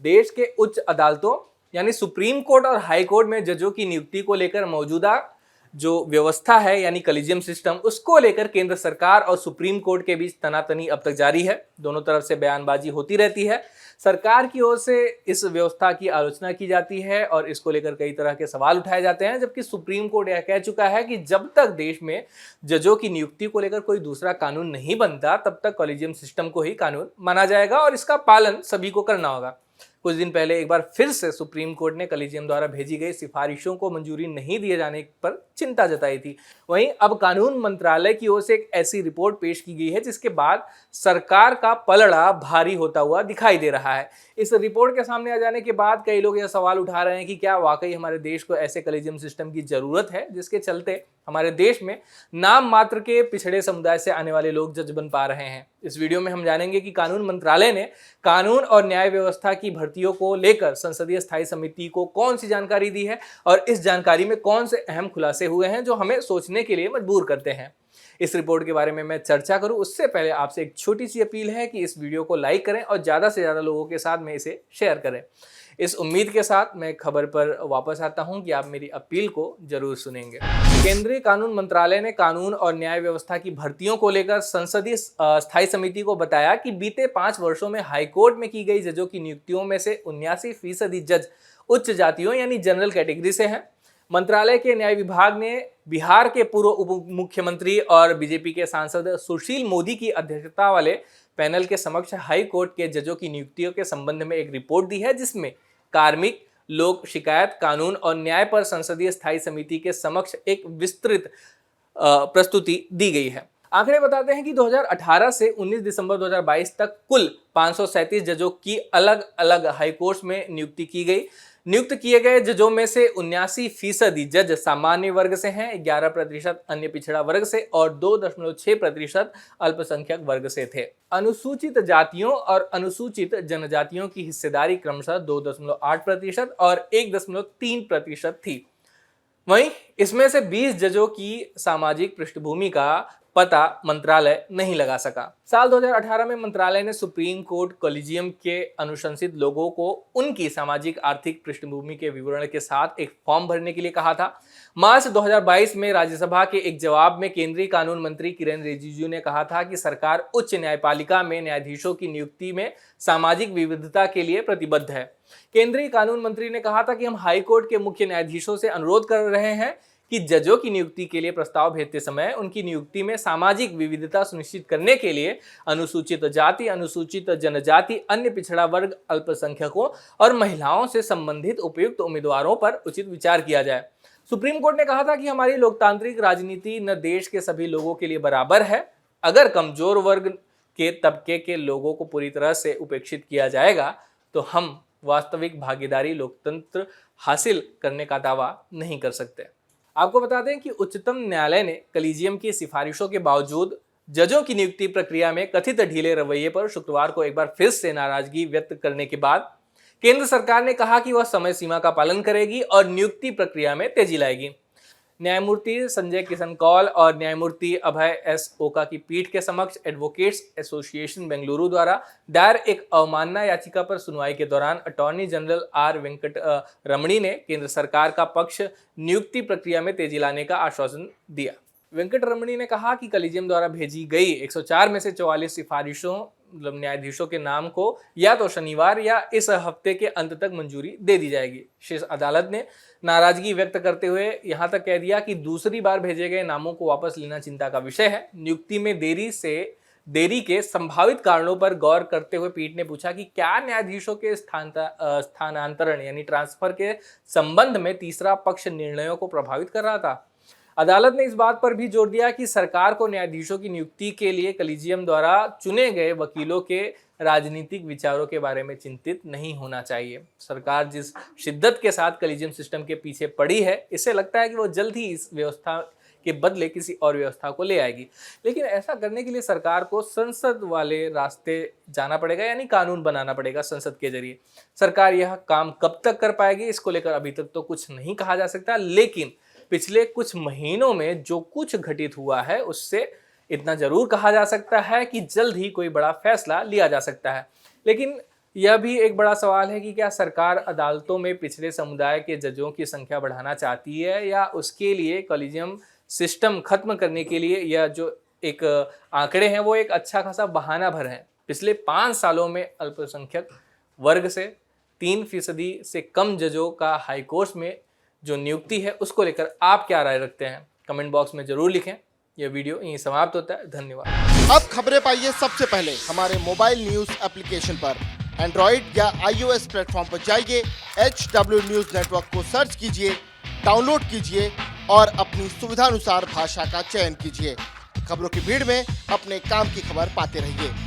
देश के उच्च अदालतों यानी सुप्रीम कोर्ट और हाई कोर्ट में जजों की नियुक्ति को लेकर मौजूदा जो व्यवस्था है यानी कॉलेजियम सिस्टम, उसको लेकर केंद्र सरकार और सुप्रीम कोर्ट के बीच तनातनी अब तक जारी है। दोनों तरफ से बयानबाजी होती रहती है। सरकार की ओर से इस व्यवस्था की आलोचना की जाती है और इसको लेकर कई तरह के सवाल उठाए जाते हैं, जबकि सुप्रीम कोर्ट यह कह चुका है कि जब तक देश में जजों की नियुक्ति को लेकर कोई दूसरा कानून नहीं बनता तब तक कॉलेजियम सिस्टम को ही कानून माना जाएगा और इसका पालन सभी को करना होगा। कुछ दिन पहले एक बार फिर से सुप्रीम कोर्ट ने कॉलेजियम द्वारा भेजी गई सिफारिशों को मंजूरी नहीं दिए जाने पर चिंता जताई थी। वहीं अब कानून मंत्रालय की ओर से एक ऐसी रिपोर्ट पेश की गई है जिसके बाद सरकार का पलड़ा भारी होता हुआ दिखाई दे रहा है। इस रिपोर्ट के सामने आ जाने के बाद कई लोग यह सवाल उठा रहे हैं कि क्या वाकई हमारे देश को ऐसे कॉलेजियम सिस्टम की जरूरत है जिसके चलते हमारे देश में नाम मात्र के पिछड़े समुदाय से आने वाले लोग जज बन पा रहे हैं। इस वीडियो में हम जानेंगे कि कानून मंत्रालय ने कानून और न्याय व्यवस्था की भर्तियों को लेकर संसदीय स्थायी समिति को कौन सी जानकारी दी है और इस जानकारी में कौन से अहम खुलासे हुए हैं जो हमें सोचने के लिए मजबूर करते हैं। इस रिपोर्ट के बारे में मैं चर्चा करूं उससे पहले आपसे एक छोटी सी अपील है कि इस वीडियो को लाइक करें और ज़्यादा से ज़्यादा लोगों के साथ में इसे शेयर करें। इस उम्मीद के साथ मैं खबर पर वापस आता हूं कि आप मेरी अपील को जरूर सुनेंगे। केंद्रीय कानून मंत्रालय ने कानून और न्याय व्यवस्था की भर्तियों को लेकर संसदीय स्थायी समिति को बताया कि बीते 5 वर्षों में हाईकोर्ट में की गई जजों की नियुक्तियों में से 79% जज उच्च जातियों यानी जनरल कैटेगरी से हैं। मंत्रालय के न्याय विभाग ने बिहार के पूर्व उप मुख्यमंत्री और बीजेपी के सांसद सुशील मोदी की अध्यक्षता वाले पैनल के समक्ष हाई कोर्ट के जजों की नियुक्तियों के संबंध में एक रिपोर्ट दी है, जिसमें कार्मिक, लोक शिकायत, कानून और न्याय पर संसदीय स्थायी समिति के समक्ष एक विस्तृत प्रस्तुति दी गई है। आंकड़े बताते हैं कि 2018 से 19 दिसंबर 2022 तक कुल 537 जजों की अलग अलग हाईकोर्ट में नियुक्ति की गई। नियुक्त किए गए जजों में से 79% जज सामान्य वर्ग से हैं, 11% अन्य पिछड़ा वर्ग से और 2.6% अल्पसंख्यक वर्ग से थे। अनुसूचित जातियों और अनुसूचित जनजातियों की हिस्सेदारी क्रमशः 2.8% और 1.3% थी। वहीं इसमें से 20 जजों की सामाजिक पृष्ठभूमि का पता मंत्रालय नहीं लगा सका। साल 2018 में मंत्रालय ने सुप्रीम कोर्ट कॉलेजियम के अनुशंसित लोगों को उनकी सामाजिक आर्थिक पृष्ठभूमि के विवरण के साथ एक फॉर्म भरने के लिए कहा था। मार्च 2022 में राज्यसभा के एक जवाब में केंद्रीय कानून मंत्री किरेन रिजिजू ने कहा था कि सरकार उच्च न्यायपालिका में न्यायाधीशों की नियुक्ति में सामाजिक विविधता के लिए प्रतिबद्ध है। केंद्रीय कानून मंत्री ने कहा था कि हम हाईकोर्ट के मुख्य न्यायाधीशों से अनुरोध कर रहे हैं कि जजों की नियुक्ति के लिए प्रस्ताव भेजते समय उनकी नियुक्ति में सामाजिक विविधता सुनिश्चित करने के लिए अनुसूचित जाति, अनुसूचित जनजाति, अन्य पिछड़ा वर्ग, अल्पसंख्यकों और महिलाओं से संबंधित उपयुक्त उम्मीदवारों पर उचित विचार किया जाए। सुप्रीम कोर्ट ने कहा था कि हमारी लोकतांत्रिक राजनीति न देश के सभी लोगों के लिए बराबर है। अगर कमजोर वर्ग के तबके के लोगों को पूरी तरह से उपेक्षित किया जाएगा तो हम वास्तविक भागीदारी लोकतंत्र हासिल करने का दावा नहीं कर सकते। आपको बता दें कि उच्चतम न्यायालय ने कॉलेजियम की सिफारिशों के बावजूद जजों की नियुक्ति प्रक्रिया में कथित ढीले रवैये पर शुक्रवार को एक बार फिर से नाराजगी व्यक्त करने के बाद केंद्र सरकार ने कहा कि वह समय सीमा का पालन करेगी और नियुक्ति प्रक्रिया में तेजी लाएगी। न्यायमूर्ति संजय किशन कौल और न्यायमूर्ति अभय एस ओका की पीठ के समक्ष एडवोकेट्स एसोसिएशन बेंगलुरु द्वारा दायर एक अवमानना याचिका पर सुनवाई के दौरान अटॉर्नी जनरल आर वेंकट रमणी ने केंद्र सरकार का पक्ष नियुक्ति प्रक्रिया में तेजी लाने का आश्वासन दिया। वेंकट रमणी ने कहा कि कॉलेजियम द्वारा भेजी गई 104 में से 44 सिफारिशों न्यायाधीशों के नाम को या तो शनिवार या इस हफ्ते के अंत तक मंजूरी दे दी जाएगी। शीर्ष अदालत ने नाराजगी व्यक्त करते हुए यहां तक कह दिया कि दूसरी बार भेजे गए नामों को वापस लेना चिंता का विषय है। नियुक्ति में देरी के संभावित कारणों पर गौर करते हुए पीठ ने पूछा कि क्या न्यायाधीशों के स्थानांतरण यानी ट्रांसफर के संबंध में तीसरा पक्ष निर्णयों को प्रभावित कर रहा था। अदालत ने इस बात पर भी जोर दिया कि सरकार को न्यायाधीशों की नियुक्ति के लिए कॉलेजियम द्वारा चुने गए वकीलों के राजनीतिक विचारों के बारे में चिंतित नहीं होना चाहिए। सरकार जिस शिद्दत के साथ कॉलेजियम सिस्टम के पीछे पड़ी है, इससे लगता है कि वो जल्द ही इस व्यवस्था के बदले किसी और व्यवस्था को ले आएगी। लेकिन ऐसा करने के लिए सरकार को संसद वाले रास्ते जाना पड़ेगा, यानी कानून बनाना पड़ेगा संसद के जरिए। सरकार यह काम कब तक कर पाएगी, इसको लेकर अभी तक तो कुछ नहीं कहा जा सकता, लेकिन पिछले कुछ महीनों में जो कुछ घटित हुआ है उससे इतना जरूर कहा जा सकता है कि जल्द ही कोई बड़ा फैसला लिया जा सकता है। लेकिन यह भी एक बड़ा सवाल है कि क्या सरकार अदालतों में पिछड़े समुदाय के जजों की संख्या बढ़ाना चाहती है या उसके लिए कॉलेजियम सिस्टम खत्म करने के लिए यह जो एक आंकड़े हैं वो एक अच्छा खासा बहाना भर है। पिछले 5 सालों में अल्पसंख्यक वर्ग से 3% से कम जजों का हाई कोर्ट में जो नियुक्ति है उसको लेकर आप क्या राय रखते हैं, कमेंट बॉक्स में जरूर लिखें। यह वीडियो यहीं समाप्त होता है। धन्यवाद। अब खबरें पाइए सबसे पहले हमारे मोबाइल न्यूज एप्लीकेशन पर। एंड्रॉइड या iOS प्लेटफॉर्म पर जाइए, HW न्यूज नेटवर्क को सर्च कीजिए, डाउनलोड कीजिए और अपनी सुविधानुसार भाषा का चयन कीजिए। खबरों की भीड़ में अपने काम की खबर पाते रहिए।